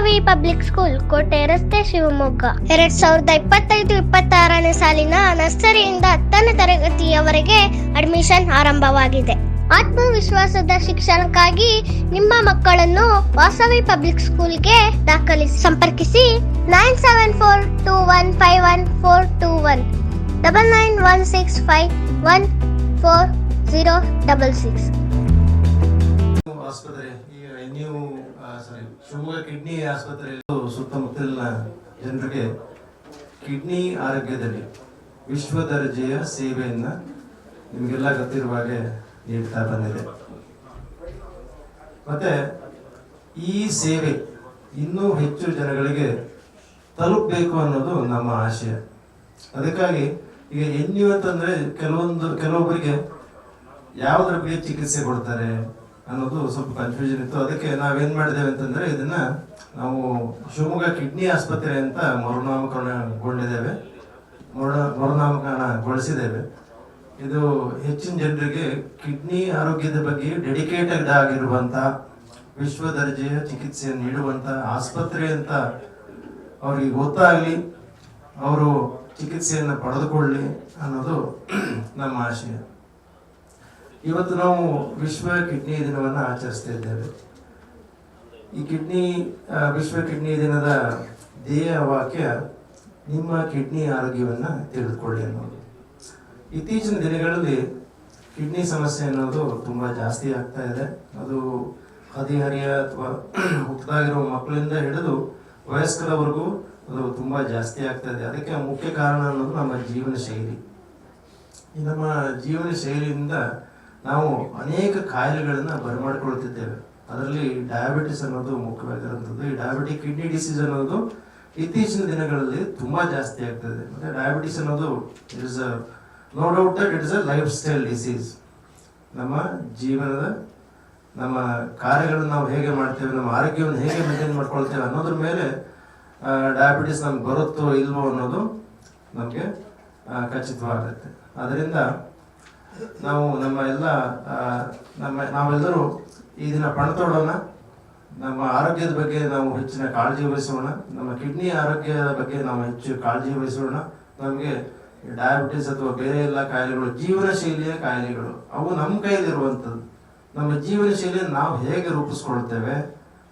Vasavi public school, ಕೋಟೆ ರಸ್ತೆ, ಶಿವಮೊಗ್ಗ. 2025-26ನೇ ಸಾಲಿನ ನರ್ಸರಿಯಿಂದ 10ನೇ ತರಗತಿಯವರೆಗೆ ಅಡ್ಮಿಷನ್ ಆರಂಭವಾಗಿದೆ. ಆತ್ಮವಿಶ್ವಾಸದ ಶಿಕ್ಷಣಕ್ಕಾಗಿ ನಿಮ್ಮ ಮಕ್ಕಳನ್ನು ವಾಸವಿ ಪಬ್ಲಿಕ್ ಸ್ಕೂಲ್ಗೆ ದಾಖಲಿಸಿ. ಸಂಪರ್ಕಿಸಿ 9742151421 9916514066. ಆಸ್ಪತ್ರೆ ಶಿವಮೊಗ್ಗ ಕಿಡ್ನಿ ಆಸ್ಪತ್ರೆ ಸುತ್ತಮುತ್ತಲಿನ ಜನರಿಗೆ ಕಿಡ್ನಿ ಆರೋಗ್ಯದಲ್ಲಿ ವಿಶ್ವ ದರ್ಜೆಯ ಸೇವೆಯನ್ನ ನಿಮಗೆಲ್ಲ ಗೊತ್ತಿರುವ ಹಾಗೆ ನೀಡ್ತಾ ಬಂದಿದೆ. ಮತ್ತೆ ಈ ಸೇವೆ ಇನ್ನೂ ಹೆಚ್ಚು ಜನಗಳಿಗೆ ತಲುಪಬೇಕು ಅನ್ನೋದು ನಮ್ಮ ಆಶಯ. ಅದಕ್ಕಾಗಿ ಈಗ ಎನ್ಯು ಅಂತಂದ್ರೆ ಕೆಲವೊಬ್ಬರಿಗೆ ಯಾವುದ್ರ ಬಗ್ಗೆ ಚಿಕಿತ್ಸೆ ಕೊಡ್ತಾರೆ ಅನ್ನೋದು ಸ್ವಲ್ಪ ಕನ್ಫ್ಯೂಷನ್ ಇತ್ತು. ಅದಕ್ಕೆ ನಾವೇನ್ ಮಾಡಿದ್ದೇವೆ ಅಂತಂದ್ರೆ ಇದನ್ನ ನಾವು ಶಿವಮೊಗ್ಗ ಕಿಡ್ನಿ ಆಸ್ಪತ್ರೆ ಅಂತ ಮರುನಾಮಕರಣಗೊಳಿಸಿದ್ದೇವೆ. ಇದು ಹೆಚ್ಚಿನ ಜನರಿಗೆ ಕಿಡ್ನಿ ಆರೋಗ್ಯದ ಬಗ್ಗೆ ಡೆಡಿಕೇಟೆಡ್ ಆಗಿರುವಂತ ವಿಶ್ವ ದರ್ಜೆಯ ಚಿಕಿತ್ಸೆ ನೀಡುವಂತ ಆಸ್ಪತ್ರೆ ಅಂತ ಅವ್ರಿಗೆ ಗೊತ್ತಾಗ್ಲಿ, ಅವರು ಚಿಕಿತ್ಸೆಯನ್ನು ಪಡೆದುಕೊಳ್ಳಿ ಅನ್ನೋದು ನಮ್ಮ ಆಶಯ. ಇವತ್ತು ನಾವು ವಿಶ್ವ ಕಿಡ್ನಿ ದಿನವನ್ನು ಆಚರಿಸ್ತಾ ಇದ್ದೇವೆ. ಈ ವಿಶ್ವ ಕಿಡ್ನಿ ದಿನದ ಧ್ಯೇಯ ವಾಕ್ಯ ನಿಮ್ಮ ಕಿಡ್ನಿ ಆರೋಗ್ಯವನ್ನು ತಿಳಿದುಕೊಳ್ಳಿ ಅನ್ನೋದು. ಇತ್ತೀಚಿನ ದಿನಗಳಲ್ಲಿ ಕಿಡ್ನಿ ಸಮಸ್ಯೆ ಅನ್ನೋದು ತುಂಬಾ ಜಾಸ್ತಿ ಆಗ್ತಾ ಇದೆ. ಅದು ಹದಿಹರಿಯ ಅಥವಾ ಹುಟ್ಟದಾಗಿರೋ ಮಕ್ಕಳಿಂದ ಹಿಡಿದು ವಯಸ್ಕರವರೆಗೂ ಅದು ತುಂಬಾ ಜಾಸ್ತಿ ಆಗ್ತಾ ಇದೆ. ಅದಕ್ಕೆ ಮುಖ್ಯ ಕಾರಣ ಅನ್ನೋದು ನಮ್ಮ ಜೀವನ ಶೈಲಿ. ಈ ನಮ್ಮ ಜೀವನ ಶೈಲಿಯಿಂದ ನಾವು ಅನೇಕ ಕಾಯಿಲೆಗಳನ್ನ ಬರಮಾಡಿಕೊಳ್ತಿದ್ದೇವೆ. ಅದರಲ್ಲಿ ಡಯಾಬಿಟಿಸ್ ಅನ್ನೋದು ಮುಖ್ಯವಾಗಿರುವಂಥದ್ದು. ಈ ಡಯಾಬಿಟಿಕ್ ಕಿಡ್ನಿ ಡಿಸೀಸ್ ಅನ್ನೋದು ಇತ್ತೀಚಿನ ದಿನಗಳಲ್ಲಿ ತುಂಬಾ ಜಾಸ್ತಿ ಆಗ್ತದೆ. ಮತ್ತೆ ಡಯಾಬಿಟಿಸ್ ಅನ್ನೋದು it is no doubt that it is a lifestyle disease. ನಮ್ಮ ಜೀವನದ ನಮ್ಮ ಕಾರ್ಯಗಳನ್ನು ನಾವು ಹೇಗೆ ಮಾಡ್ತೇವೆ, ನಮ್ಮ ಆರೋಗ್ಯವನ್ನು ಹೇಗೆ ಮೇಂಟೈನ್ ಮಾಡ್ಕೊಳ್ತೇವೆ ಅನ್ನೋದ್ರ ಮೇಲೆ ಡಯಾಬಿಟಿಸ್ ನಮ್ಗೆ ಬರುತ್ತೋ ಇಲ್ವೋ ಅನ್ನೋದು ನಮಗೆ ಖಚಿತವಾಗುತ್ತೆ. ಅದರಿಂದ ನಾವು ನಾವೆಲ್ಲರೂ ಈ ದಿನ ಪಣತೊಡೋಣ. ನಮ್ಮ ಆರೋಗ್ಯದ ಬಗ್ಗೆ ನಾವು ಹೆಚ್ಚಿನ ಕಾಳಜಿ ವಹಿಸೋಣ. ನಮ್ಮ ಕಿಡ್ನಿ ಆರೋಗ್ಯದ ಬಗ್ಗೆ ನಾವು ಹೆಚ್ಚು ಕಾಳಜಿ ವಹಿಸೋಣ. ನಮಗೆ ಡಯಾಬಿಟಿಸ್ ಅಥವಾ ಬೇರೆ ಎಲ್ಲ ಕಾಯಿಲೆಗಳು ಜೀವನ ಶೈಲಿಯ ಕಾಯಿಲೆಗಳು, ಅವು ನಮ್ಮ ಕೈಯಲ್ಲಿರುವಂಥದ್ದು. ನಮ್ಮ ಜೀವನ ಶೈಲಿಯನ್ನು ನಾವು ಹೇಗೆ ರೂಪಿಸ್ಕೊಳ್ತೇವೆ,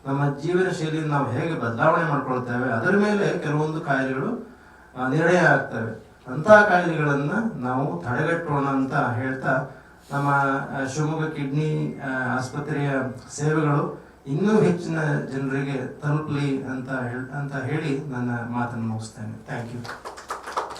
ನಮ್ಮ ಜೀವನ ಶೈಲಿಯನ್ನು ನಾವು ಹೇಗೆ ಬದಲಾವಣೆ ಮಾಡ್ಕೊಳ್ತೇವೆ, ಅದರ ಮೇಲೆ ಕೆಲವೊಂದು ಕಾಯಿಲೆಗಳು ನಿರ್ಣಯ ಆಗ್ತವೆ. ಅಂತಹ ಕಾಯಿಲೆಗಳನ್ನು ನಾವು ತಡೆಗಟ್ಟೋಣ ಅಂತ ಹೇಳ್ತಾ, ನಮ್ಮ ಶಿವಮೊಗ್ಗ ಕಿಡ್ನಿ ಆಸ್ಪತ್ರೆಯ ಸೇವೆಗಳು ಇನ್ನೂ ಹೆಚ್ಚಿನ ಜನರಿಗೆ ತಲುಪಲಿ ಅಂತ ಹೇಳಿ ನನ್ನ ಮಾತನ್ನು ಮುಗಿಸ್ತೇನೆ. Thank you.